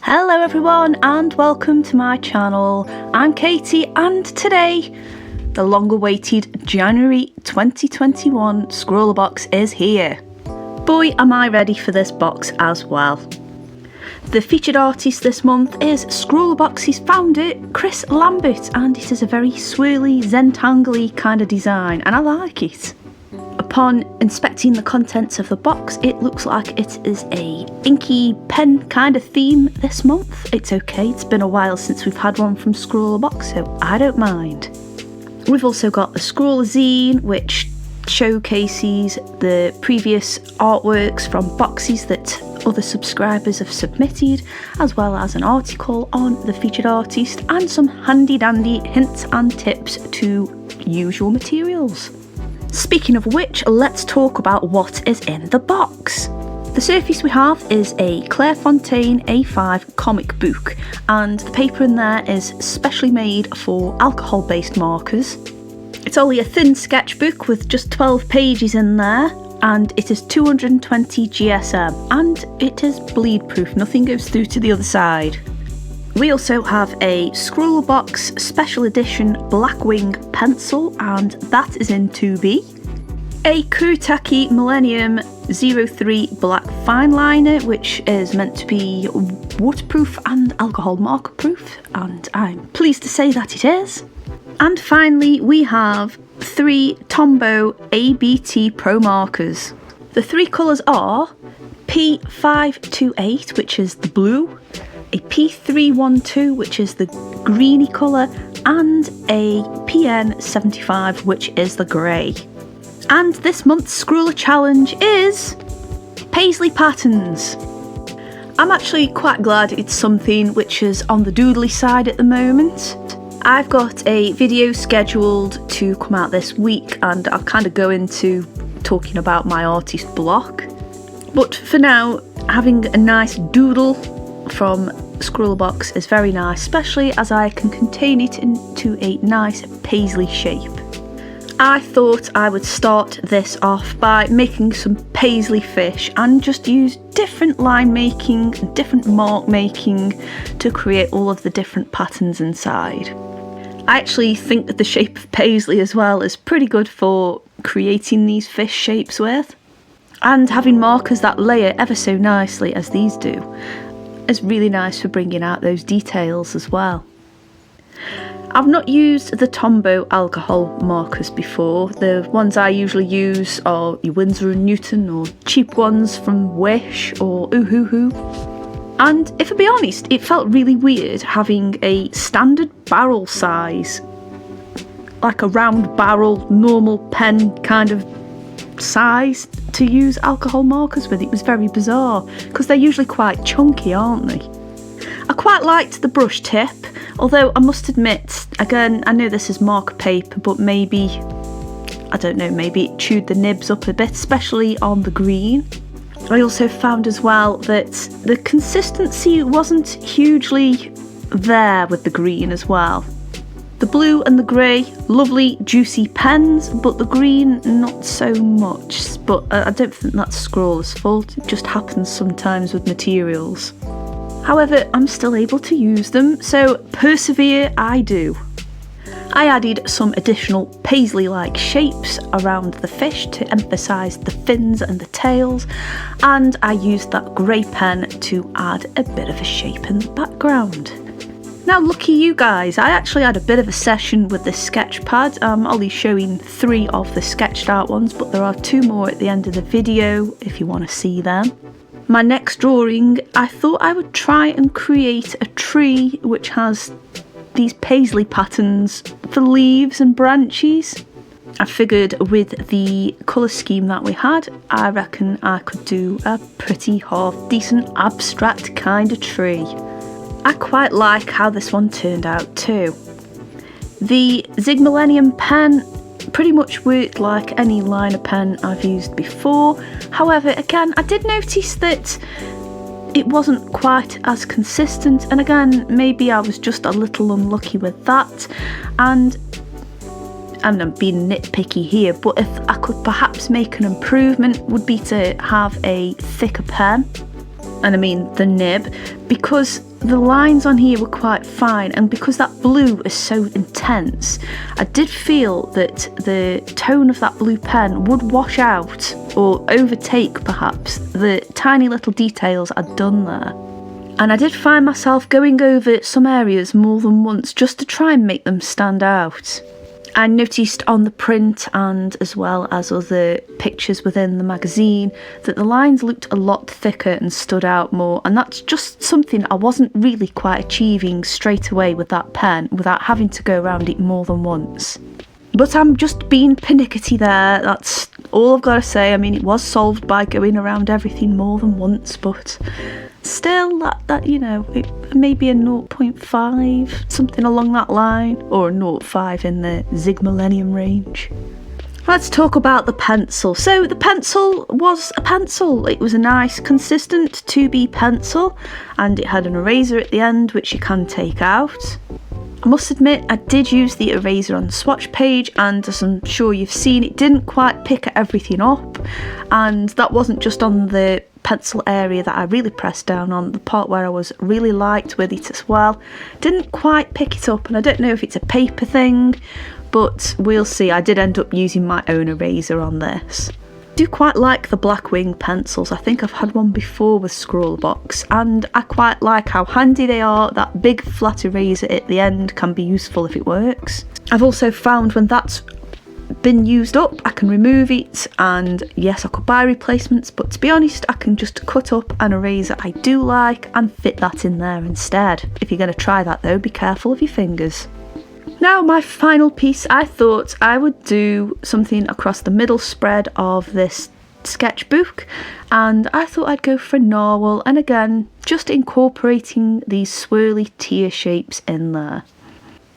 Hello everyone and welcome to my channel. I'm Katie and today the long-awaited January 2021 scrawlrbox is here. Boy am I ready for this box as well. The featured artist this month is scrawlrbox's founder Chris Lambert, and it is a very swirly, Zentangle-y kind of design and I like it. Upon inspecting the contents of the box, it looks like it is a inky pen kind of theme this month. It's okay, it's been a while since we've had one from scrawlrbox, so I don't mind. We've also got the scrawler zine, which showcases the previous artworks from boxes that other subscribers have submitted, as well as an article on the featured artist and some handy dandy hints and tips to use your materials. Speaking of which, let's talk about what is in the box. The surface we have is a Clairefontaine A5 comic book, and the paper in there is specially made for alcohol-based markers. It's only a thin sketchbook with just 12 pages in there, and it is 220 GSM, and it is bleed proof, nothing goes through to the other side. We also have a scrawlrbox special edition Blackwing Pencil, and that is in 2B. A Kuretake Millennium 03 Black Fine Liner, which is meant to be waterproof and alcohol marker proof, and I'm pleased to say that it is. And finally, we have 3 Tombow Abt Pro Markers. The 3 colours are P528, which is the blue, a P312, which is the greeny colour, and a PN75, which is the grey. And this month's Scrawler Challenge is Paisley Patterns. I'm actually quite glad it's something which is on the doodly side at the moment. I've got a video scheduled to come out this week and I'll kind of go into talking about my artist block. But for now, having a nice doodle from scrawlrbox is very nice, especially as I can contain it into a nice paisley shape. I thought I would start this off by making some Paisley Fish and just use different line making and different mark making to create all of the different patterns inside. I actually think that the shape of Paisley as well is pretty good for creating these fish shapes with, and having markers that layer ever so nicely as these do is really nice for bringing out those details as well. I've not used the Tombow alcohol markers before. The ones I usually use are your Winsor & Newton or cheap ones from Wish or Oohoo. And if I be honest, it felt really weird having a standard barrel size, like a round barrel, normal pen kind of size to use alcohol markers with. It was very bizarre because they're usually quite chunky, aren't they? I quite liked the brush tip, although I must admit, again, I know this is marker paper, but maybe, I don't know, maybe it chewed the nibs up a bit, especially on the green. I also found as well that the consistency wasn't hugely there with the green as well. The blue and the grey, lovely juicy pens, but the green not so much. But I don't think that's scrawler's fault, it just happens sometimes with materials. However, I'm still able to use them, so persevere I do. I added some additional paisley-like shapes around the fish to emphasise the fins and the tails, and I used that grey pen to add a bit of a shape in the background. Now lucky you guys, I actually had a bit of a session with this sketch pad. I'm only showing 3 of the sketched out ones, but there are 2 more at the end of the video if you want to see them. My next drawing, I thought I would try and create a tree which has these paisley patterns for leaves and branches. I figured with the colour scheme that we had, I reckon I could do a pretty half decent abstract kind of tree. I quite like how this one turned out too. The Zig Millennium pen pretty much worked like any liner pen I've used before. However, again, I did notice that it wasn't quite as consistent, and again, maybe I was just a little unlucky with that, and I'm being nitpicky here, but if I could perhaps make an improvement would be to have a thicker pen. and I mean the nib, because the lines on here were quite fine, and because that blue is so intense, I did feel that the tone of that blue pen would wash out or overtake perhaps the tiny little details I'd done there. And I did find myself going over some areas more than once just to try and make them stand out. I noticed on the print and as well as other pictures within the magazine that the lines looked a lot thicker and stood out more, and that's just something I wasn't really quite achieving straight away with that pen without having to go around it more than once. But I'm just being pernickety there, that's all I've got to say. I mean, it was solved by going around everything more than once, but still, that you know, it may be a 0.5, something along that line, or a 0.5 in the Zig Millennium range. Let's talk about the pencil. So the pencil was a pencil. It was a nice, consistent 2B pencil, and it had an eraser at the end, which you can take out. I must admit, I did use the eraser on the swatch page, and as I'm sure you've seen, it didn't quite pick everything up, and that wasn't just on the pencil area that I really pressed down on, the part where I was really light with it as well. Didn't quite pick it up, and I don't know if it's a paper thing, but we'll see. I did end up using my own eraser on this. I do quite like the Blackwing pencils. I think I've had one before with scrawlrbox, and I quite like how handy they are. That big flat eraser at the end can be useful if it works. I've also found when that's been used up, I can remove it, and yes, I could buy replacements, but to be honest, I can just cut up an eraser I do like and fit that in there instead. If you're going to try that though, be careful of your fingers. Now, my final piece, I thought I would do something across the middle spread of this sketchbook, and I thought I'd go for a narwhal, and again, just incorporating these swirly tear shapes in there.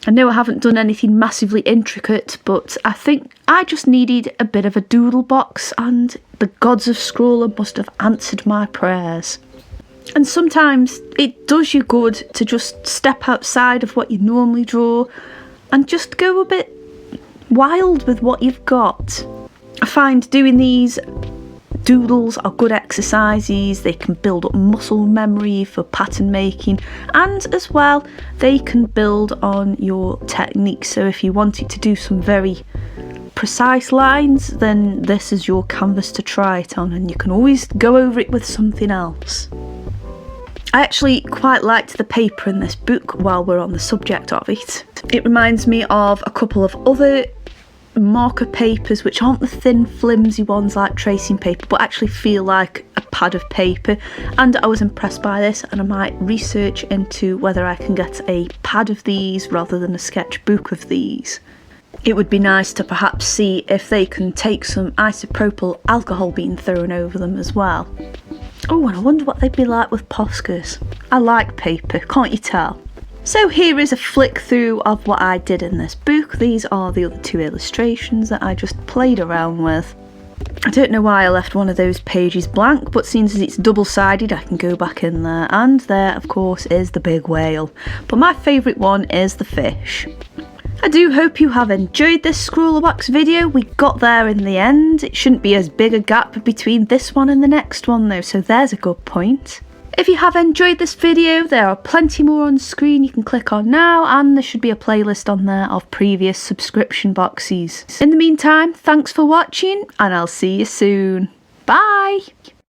I know I haven't done anything massively intricate, but I think I just needed a bit of a doodle box, and the gods of Scrawler must have answered my prayers. And sometimes it does you good to just step outside of what you normally draw and just go a bit wild with what you've got. I find doing these doodles are good exercises. They can build up muscle memory for pattern making, and as well they can build on your technique. So if you wanted to do some very precise lines, then this is your canvas to try it on, and you can always go over it with something else. I actually quite liked the paper in this book while we're on the subject of it. It reminds me of a couple of other marker papers which aren't the thin flimsy ones like tracing paper, but actually feel like a pad of paper, and I was impressed by this, and I might research into whether I can get a pad of these rather than a sketchbook of these. It would be nice to perhaps see if they can take some isopropyl alcohol being thrown over them as well. Oh, and I wonder what they'd be like with Poscas. I like paper, can't you tell? So here is a flick through of what I did in this book. These are the other two illustrations that I just played around with. I don't know why I left one of those pages blank, but since it's double-sided I can go back in there, and there of course is the big whale. But my favourite one is the fish. I do hope you have enjoyed this scrawlrbox video. We got there in the end. It shouldn't be as big a gap between this one and the next one though, so there's a good point. If you have enjoyed this video, there are plenty more on screen you can click on now, and there should be a playlist on there of previous subscription boxes. In the meantime, thanks for watching, and I'll see you soon. Bye!